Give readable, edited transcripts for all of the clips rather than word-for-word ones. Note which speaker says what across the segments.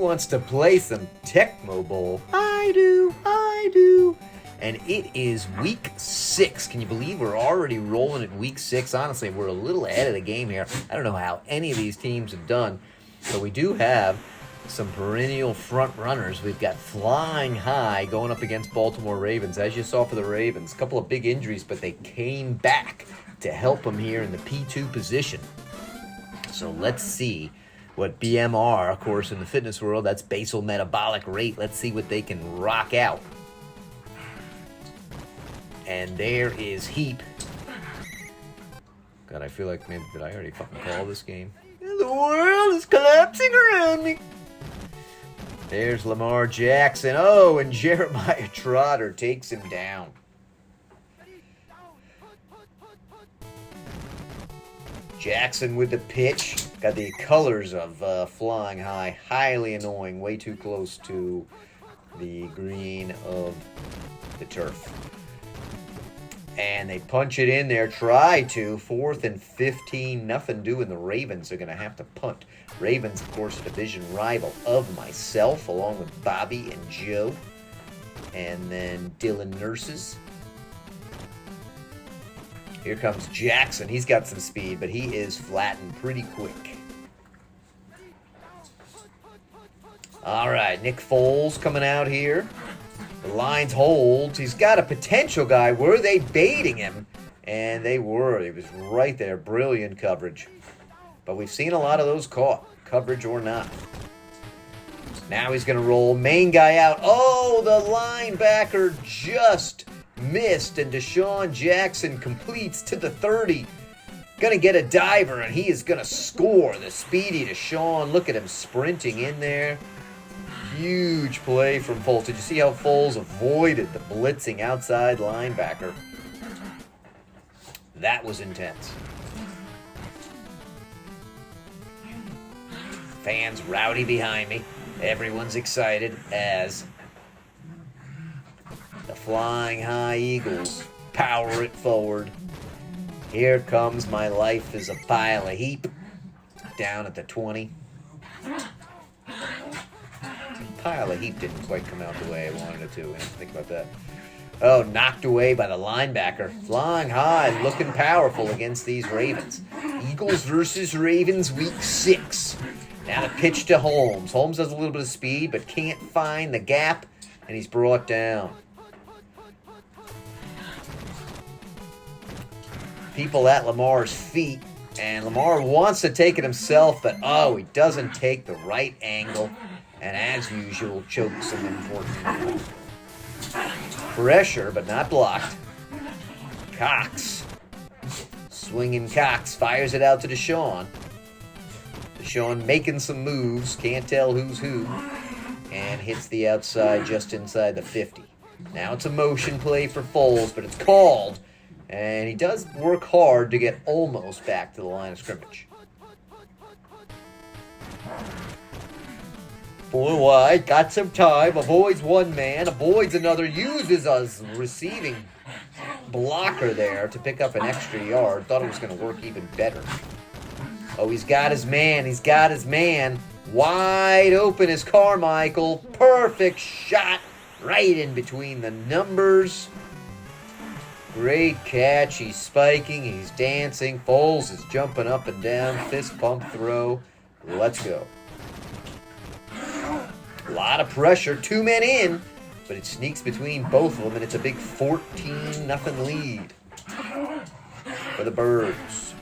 Speaker 1: wants to play some Tecmo Bowl? I do. And it is week 6. Can you believe we're already rolling at week 6? Honestly, we're a little ahead of the game here. I don't know how any of these teams have done, but we do have some perennial front runners. We've got Flying High going up against Baltimore Ravens. As you saw for the Ravens, a couple of big injuries, but they came back to help them here in the P2 position. So let's see what BMR, of course, in the fitness world, that's basal metabolic rate. Let's see what they can rock out. And there is Heap. God, I feel like maybe did I already fucking call this game? The world is collapsing around me. There's Lamar Jackson. Oh, and Jeremiah Trotter takes him down. Jackson with the pitch. Got the colors of Flying High. Highly annoying. Way too close to the green of the turf. And they punch it in there. Try to. 4th and 15. Nothing doing. The Ravens are going to have to punt. Ravens, of course, a division rival of myself, along with Bobby and Joe. And then Dylan Nurses. Here comes Jackson. He's got some speed, but he is flattened pretty quick. All right, Nick Foles coming out here. The Lions holds. He's got a potential guy. Were they baiting him? And they were. He was right there. Brilliant coverage. But we've seen a lot of those caught, coverage or not. Now he's going to roll. Main guy out. Oh, the linebacker just missed, and Deshaun Jackson completes to the 30. Going to get a diver, and he is going to score. The speedy Deshaun. Look at him sprinting in there. Huge play from Foles. Did you see how Foles avoided the blitzing outside linebacker? That was intense. Fans rowdy behind me. Everyone's excited as the Flying High Eagles power it forward. Here comes my life as a pile of heap. Down at the 20. Pile of heap didn't quite come out the way I wanted it to. Think about that. Oh, knocked away by the linebacker. Flying High, looking powerful against these Ravens. Eagles versus Ravens, week 6. Now the pitch to Holmes. Holmes has a little bit of speed, but can't find the gap, and he's brought down. People at Lamar's feet, and Lamar wants to take it himself, but he doesn't take the right angle, and as usual, chokes him importantly. Pressure, but not blocked. Cox. Swinging Cox, fires it out to Deshaun. Deshaun making some moves, can't tell who's who, and hits the outside just inside the 50. Now it's a motion play for Foles, but it's called, and he does work hard to get almost back to the line of scrimmage. 4 wide, got some time, avoids one man, avoids another, uses a receiving blocker there to pick up an extra yard. Thought it was going to work even better. Oh, he's got his man. Wide open is Carmichael. Perfect shot right in between the numbers. Great catch. He's spiking. He's dancing. Foles is jumping up and down. Fist pump throw. Let's go. A lot of pressure. 2 men in, but it sneaks between both of them, and it's a big 14-0 lead for the Birds.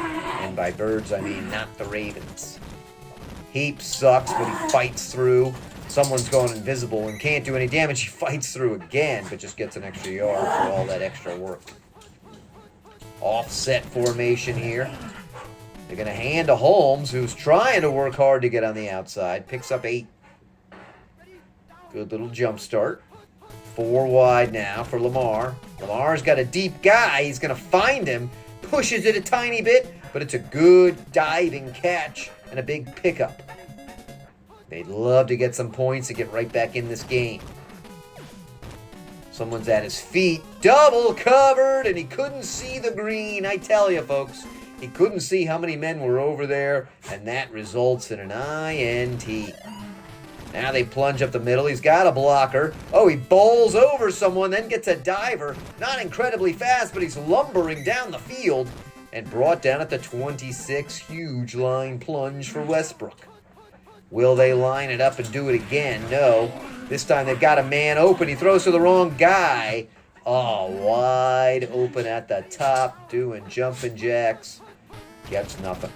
Speaker 1: And by Birds, I mean not the Ravens. Heap sucks, but he fights through. Someone's going invisible and can't do any damage. He fights through again, but just gets an extra yard for all that extra work. Offset formation here. They're going to hand to Holmes, who's trying to work hard to get on the outside. Picks up 8. Good little jump start. 4 wide now for Lamar. Lamar's got a deep guy. He's going to find him. Pushes it a tiny bit, but it's a good diving catch and a big pickup. They'd love to get some points to get right back in this game. Someone's at his feet. Double covered, and he couldn't see the green. I tell you, folks, He couldn't see how many men were over there, and that results in an INT. Now they plunge up the middle. He's got a blocker. Oh, he bowls over someone, then gets a diver. Not incredibly fast, but he's lumbering down the field and brought down at the 26. Huge line plunge for Westbrook. Will they line it up and do it again? No. This time they've got a man open. He throws to the wrong guy. Oh, wide open at the top, doing jumping jacks. Gets nothing.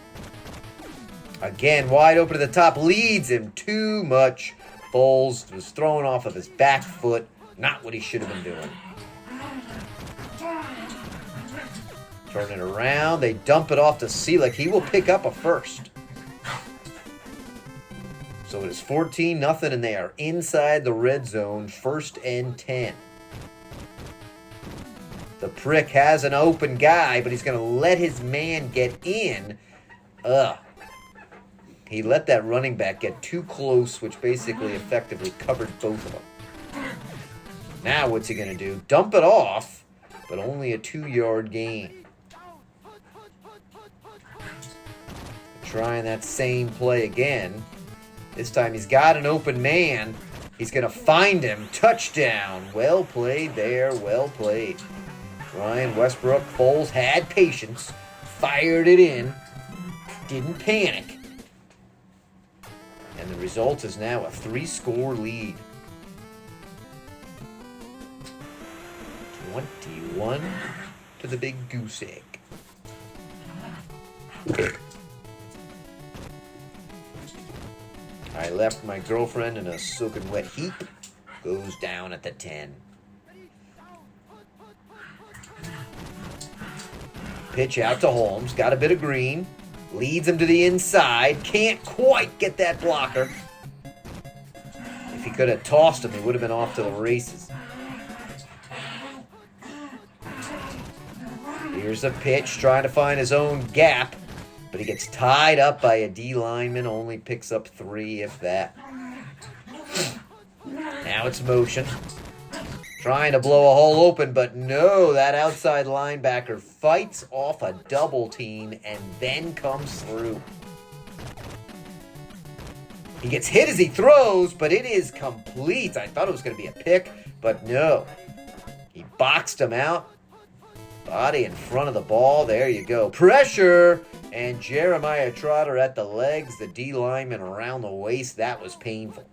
Speaker 1: Again, wide open at the top, leads him too much. Foles was thrown off of his back foot. Not what he should have been doing. Turn it around. They dump it off to Seelick. He will pick up a first. So it is 14-0, and they are inside the red zone, 1st and 10. The prick has an open guy, but he's going to let his man get in. He let that running back get too close, which basically effectively covered both of them. Now what's he going to do? Dump it off, but only a 2-yard gain. Trying that same play again. This time he's got an open man. He's going to find him. Touchdown. Well played there. Well played. Ryan Westbrook. Foles had patience. Fired it in. Didn't panic. And the result is now a 3-score lead. 21 to the big goose egg. I left my girlfriend in a soaking wet heap. Goes down at the 10. Pitch out to Holmes. Got a bit of green. Leads him to the inside. Can't quite get that blocker. If he could have tossed him, he would have been off to the races. Here's a pitch, trying to find his own gap. But he gets tied up by a D lineman, only picks up 3, if that. Now it's motion. Trying to blow a hole open, but no, that outside linebacker fights off a double team and then comes through. He gets hit as he throws, but it is complete. I thought it was going to be a pick, but no. He boxed him out. Body in front of the ball. There you go. Pressure. And Jeremiah Trotter at the legs. The D lineman around the waist. That was painful.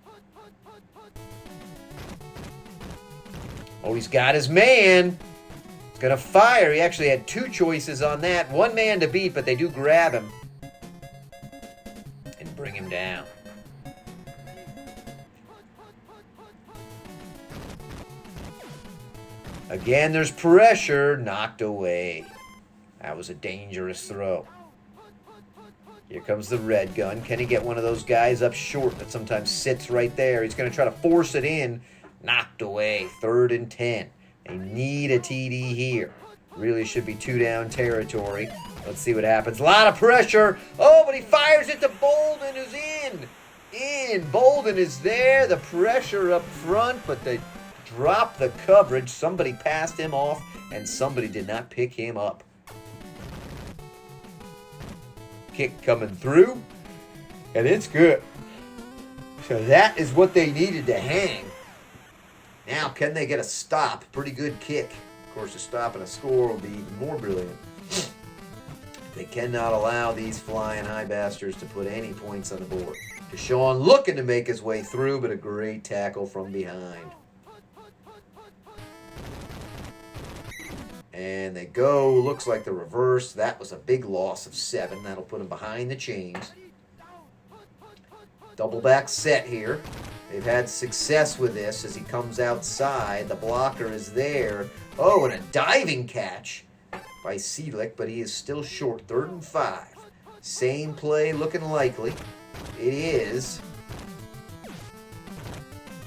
Speaker 1: Oh, he's got his man. He's going to fire. He actually had 2 choices on that. 1 man to beat, but they do grab him and bring him down. Again, there's pressure. Knocked away. That was a dangerous throw. Here comes the red gun. Can he get one of those guys up short that sometimes sits right there? He's going to try to force it in. Knocked away. 3rd and 10. They need a TD here. Really should be 2-down territory. Let's see what happens. A lot of pressure. Oh, but he fires it to Bolden, who's in. Bolden is there. The pressure up front, but they drop the coverage. Somebody passed him off, and somebody did not pick him up. Kick coming through, and it's good. So that is what they needed to hang. Now, can they get a stop? Pretty good kick. Of course, a stop and a score will be even more brilliant. They cannot allow these flying high bastards to put any points on the board. Deshaun looking to make his way through, but a great tackle from behind. And they go, looks like the reverse. That was a big loss of 7. That'll put them behind the chains. Double back set here. They've had success with this as he comes outside. The blocker is there. Oh, and a diving catch by Seelick, but he is still short. 3rd and 5. Same play looking likely. It is.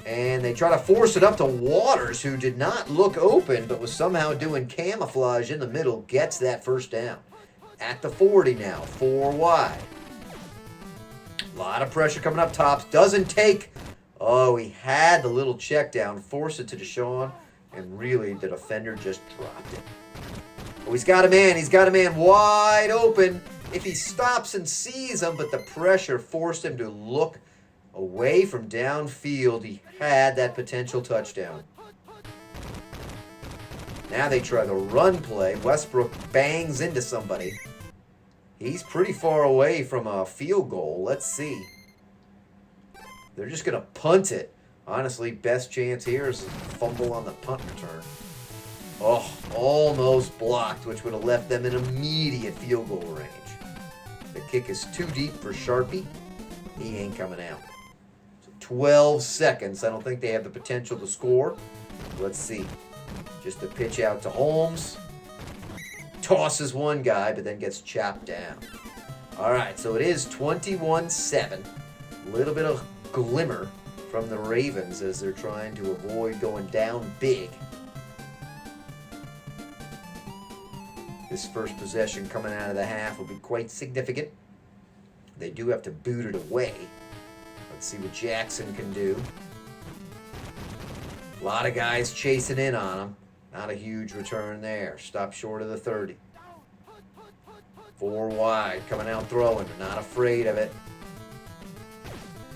Speaker 1: And they try to force it up to Waters, who did not look open, but was somehow doing camouflage in the middle. Gets that 1st down. At the 40 now. 4 wide. A lot of pressure coming up top. Doesn't take. Oh, he had the little check down. Force it to Deshaun. And really, the defender just dropped it. Oh, he's got a man. He's got a man wide open. If he stops and sees him, but the pressure forced him to look away from downfield, he had that potential touchdown. Now they try the run play. Westbrook bangs into somebody. He's pretty far away from a field goal. Let's see. They're just going to punt it. Honestly, best chance here is a fumble on the punt return. Oh, almost blocked, which would have left them in immediate field goal range. The kick is too deep for Sharpie. He ain't coming out. So 12 seconds. I don't think they have the potential to score. Let's see. Just a pitch out to Holmes. Tosses one guy, but then gets chopped down. All right, so it is 21-7. A little bit of glimmer from the Ravens as they're trying to avoid going down big. This first possession coming out of the half will be quite significant. They do have to boot it away. Let's see what Jackson can do. A lot of guys chasing in on him. Not a huge return there. Stop short of the 30. 4 wide, coming out throwing. They're not afraid of it.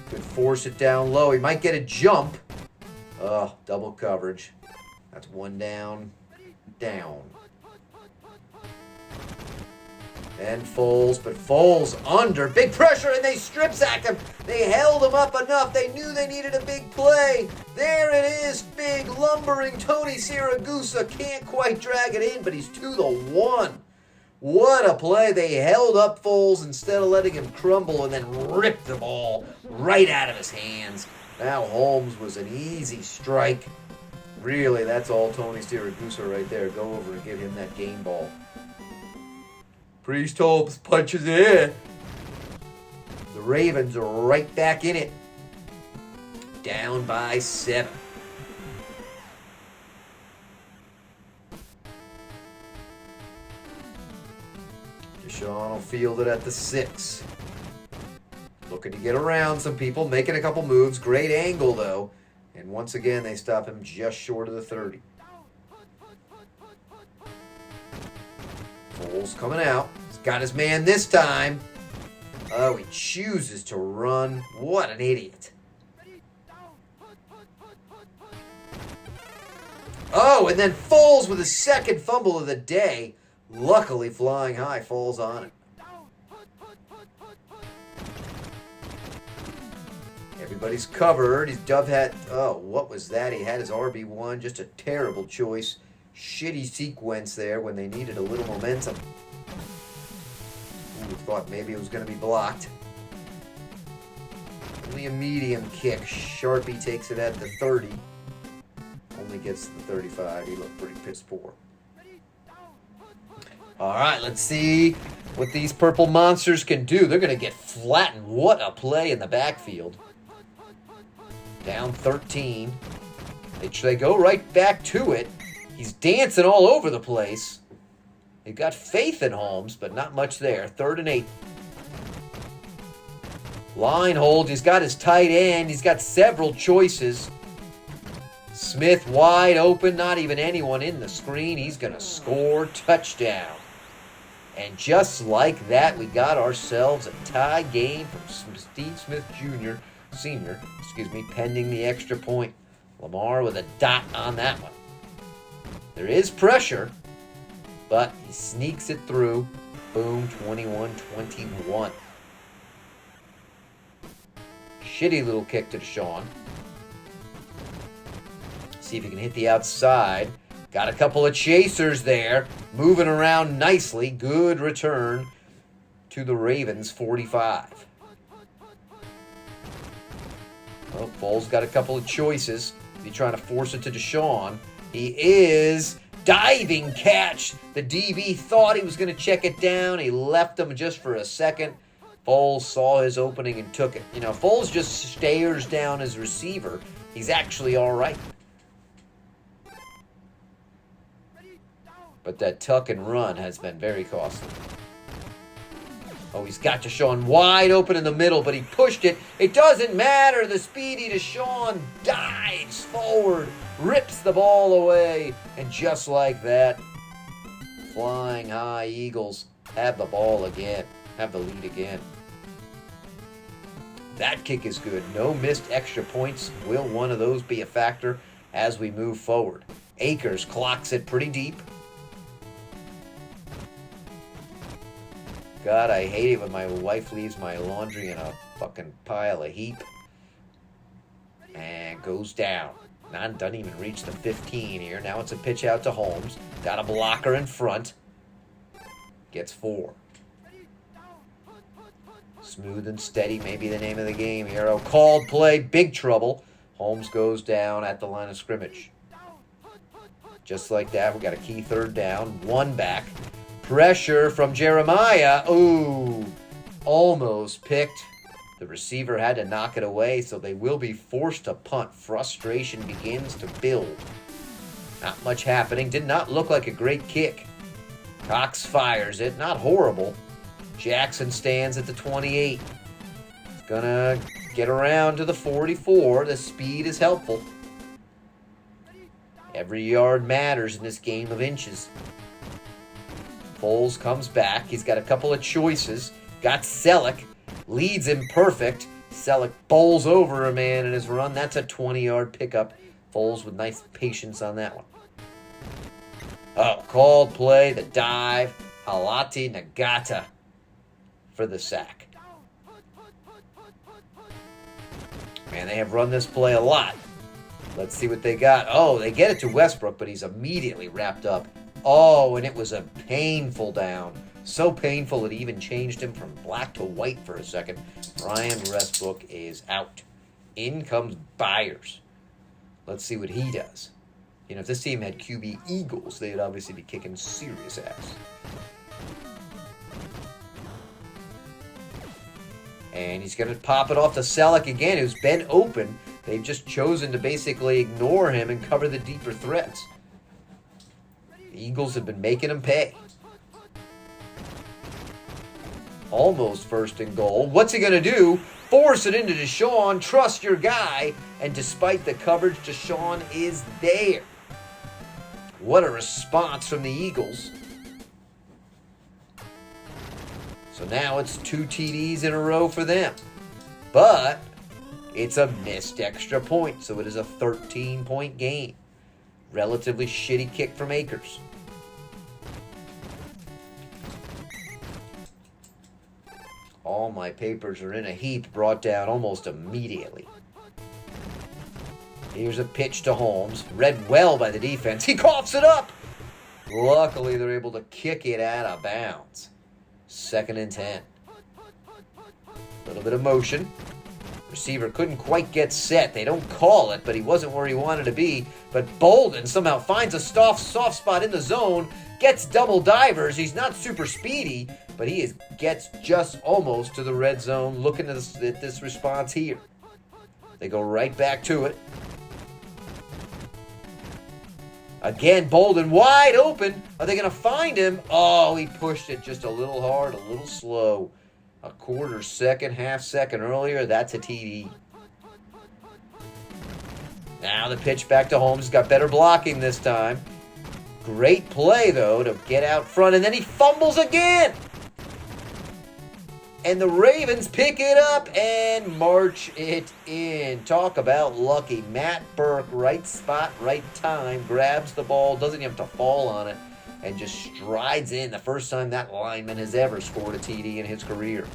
Speaker 1: Could force it down low. He might get a jump. Oh, double coverage. That's one down. Down. And Foles, but Foles under. Big pressure, and they strip sacked him. They held him up enough. They knew they needed a big play. There it is, big lumbering Tony Siragusa. Can't quite drag it in, but he's to the 1. What a play. They held up Foles instead of letting him crumble and then ripped the ball right out of his hands. Now Holmes was an easy strike. Really, that's all Tony Siragusa right there. Go over and give him that game ball. Priest Holmes punches it in. The Ravens are right back in it. Down by 7. Deshaun will field it at the 6. Looking to get around some people, making a couple moves. Great angle, though. And once again, they stop him just short of the 30. Foles coming out. He's got his man this time. Oh, he chooses to run. What an idiot. Oh, and then Foles with his second fumble of the day. Luckily, flying high, falls on it. Everybody's covered. He's Dove hat. Oh, what was that? He had his RB1. Just a terrible choice. Shitty sequence there when they needed a little momentum. Ooh, thought maybe it was going to be blocked. Only a medium kick. Sharpie takes it at the 30. Only gets to the 35. He looked pretty piss poor. All right, let's see what these purple monsters can do. They're going to get flattened. What a play in the backfield. Down 13. They go right back to it. He's dancing all over the place. They've got faith in Holmes, but not much there. 3rd and 8. Line hold. He's got his tight end. He's got several choices. Smith wide open. Not even anyone in the screen. He's going to score. Touchdown. And just like that, we got ourselves a tie game from Steve Smith Sr., pending the extra point. Lamar with a dot on that one. There is pressure, but he sneaks it through. Boom, 21-21. Shitty little kick to Deshaun. See if he can hit the outside. Got a couple of chasers there. Moving around nicely. Good return to the Ravens, 45. Well, Foles got a couple of choices. He's trying to force it to Deshaun. He is diving catch. The DB thought he was going to check it down. He left him just for a second. Foles saw his opening and took it. You know, Foles just stares down his receiver. He's actually all right. But that tuck and run has been very costly. Oh, he's got Deshaun wide open in the middle, but he pushed it. It doesn't matter. The speedy Deshaun dives forward, rips the ball away, and just like that, Flying high Eagles have the ball again. Have the lead again. That kick is good. No missed extra points. Will one of those be a factor as we move forward? Akers clocks it pretty deep. God, I hate it when my wife leaves my laundry in a fucking pile of heap. And goes down. Doesn't even reach the 15 here. Now it's a pitch out to Holmes. Got a blocker in front. Gets 4. Smooth and steady may be the name of the game here. Oh, called play. Big trouble. Holmes goes down at the line of scrimmage. Just like that, we got a key third down. 1 back. Pressure from Jeremiah. Ooh, almost picked. The receiver had to knock it away, so they will be forced to punt. Frustration begins to build. Not much happening. Did not look like a great kick. Cox fires it. Not horrible. Jackson stands at the 28. He's gonna get around to the 44. The speed is helpful. Every yard matters in this game of inches. Foles comes back. He's got a couple of choices. Got Selleck. Leads him perfect. Selleck bowls over a man in his run. That's a 20-yard pickup. Foles with nice patience on that one. Oh, called play. The dive. Halati Nagata for the sack. Man, they have run this play a lot. Let's see what they got. Oh, they get it to Westbrook, but he's immediately wrapped up. Oh, and it was a painful down. So painful it even changed him from black to white for a second. Ryan Westbrook is out. In comes Byers. Let's see what he does. You know, if this team had QB Eagles, they'd obviously be kicking serious ass. And he's going to pop it off to Selleck again, who's been open. They've just chosen to basically ignore him and cover the deeper threats. The Eagles have been making him pay. Almost first and goal. What's he going to do? Force it into Deshaun. Trust your guy. And despite the coverage, Deshaun is there. What a response from the Eagles. So now it's 2 TDs in a row for them. But it's a missed extra point, so it is a 13-point game. Relatively shitty kick from Akers. All my papers are in a heap, brought down almost immediately. Here's a pitch to Holmes. Read well by the defense. He coughs it up! Luckily, they're able to kick it out of bounds. 2nd and 10. A little bit of motion. Receiver couldn't quite get set. They don't call it, but he wasn't where he wanted to be. But Bolden somehow finds a soft spot in the zone, gets double divers. He's not super speedy, but he gets just almost to the red zone. Looking at this response here. They go right back to it. Again, Bolden wide open. Are they going to find him? Oh, he pushed it just a little hard, a little slow. A quarter second, half second earlier, that's a TD. Now the pitch back to Holmes. He's got better blocking this time. Great play, though, to get out front. And then he fumbles again. And the Ravens pick it up and march it in. Talk about lucky. Matt Burke, right spot, right time, grabs the ball, doesn't even have to fall on it, and just strides in. The first time that lineman has ever scored a TD in his career.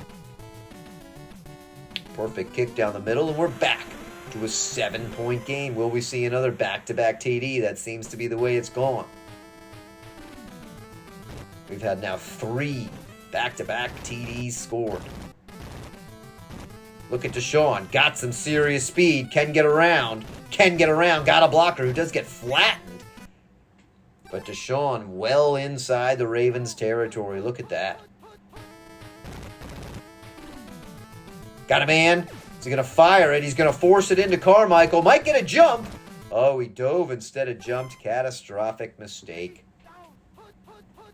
Speaker 1: Perfect kick down the middle, and we're back to a 7-point game. Will we see another back-to-back TD? That seems to be the way it's gone. We've had now 3 back-to-back TDs scored. Look at Deshaun. Got some serious speed. Can get around. Got a blocker who does get flattened. But Deshaun well inside the Ravens' territory. Look at that. Got a man. Is he going to fire it? He's going to force it into Carmichael. Might get a jump. Oh, he dove instead of jumped. Catastrophic mistake.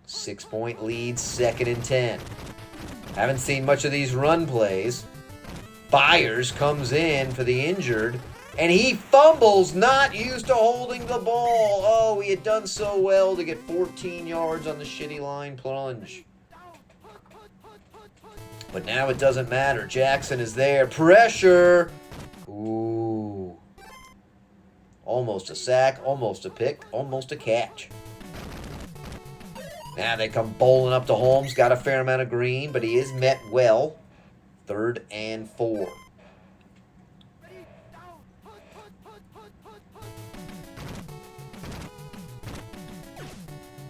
Speaker 1: 6-point lead, 2nd and 10. Haven't seen much of these run plays. Byers comes in for the injured. And he fumbles, not used to holding the ball. Oh, he had done so well to get 14 yards on the shitty line plunge. But now it doesn't matter. Jackson is there. Pressure. Ooh. Almost a sack, almost a pick, almost a catch. Now they come bowling up to Holmes. Got a fair amount of green, but he is met well. 3rd and 4.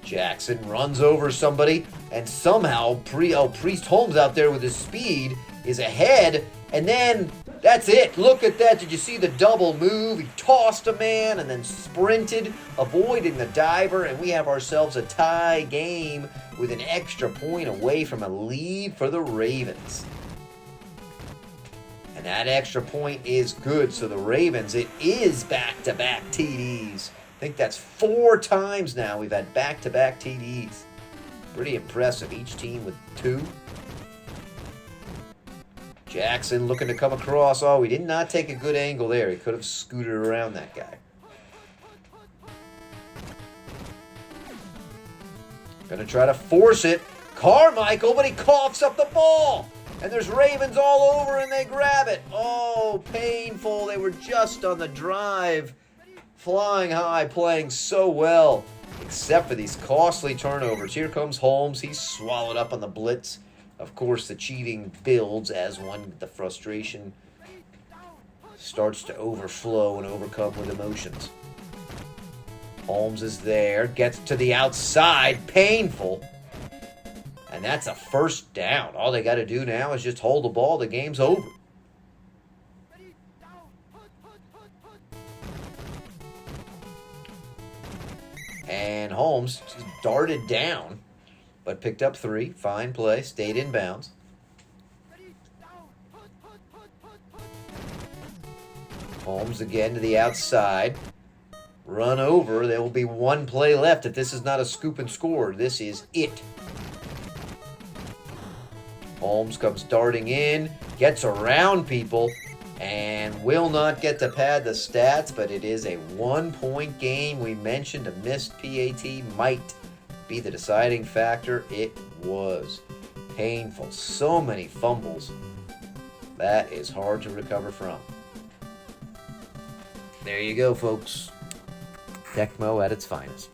Speaker 1: Jackson runs over somebody, and somehow Priest Holmes out there with his speed is ahead, and then that's it. Look at that. Did you see the double move? He tossed a man and then sprinted, avoiding the diver, and we have ourselves a tie game with an extra point away from a lead for the Ravens. And that extra point is good. So the Ravens, it is back-to-back TDs. I think that's 4 times now we've had back-to-back TDs. Pretty impressive. Each team with 2. Jackson looking to come across. Oh, he did not take a good angle there. He could have scooted around that guy. Gonna try to force it. Carmichael, but he coughs up the ball. And there's Ravens all over and they grab it. Oh, painful. They were just on the drive. Flying high, playing so well, except for these costly turnovers. Here comes Holmes. He's swallowed up on the blitz. Of course, the cheating builds as the frustration starts to overflow and overcome with emotions. Holmes is there, gets to the outside, painful. And that's a 1st down. All they got to do now is just hold the ball. The game's over. And Holmes darted down, but picked up 3. Fine play. Stayed in bounds. Holmes again to the outside. Run over. There will be 1 play left. If this is not a scoop and score, this is it. Holmes comes darting in, gets around people, and will not get to pad the stats, but it is a 1-point game. We mentioned a missed PAT might be the deciding factor. It was painful. So many fumbles. That is hard to recover from. There you go, folks. Tecmo at its finest.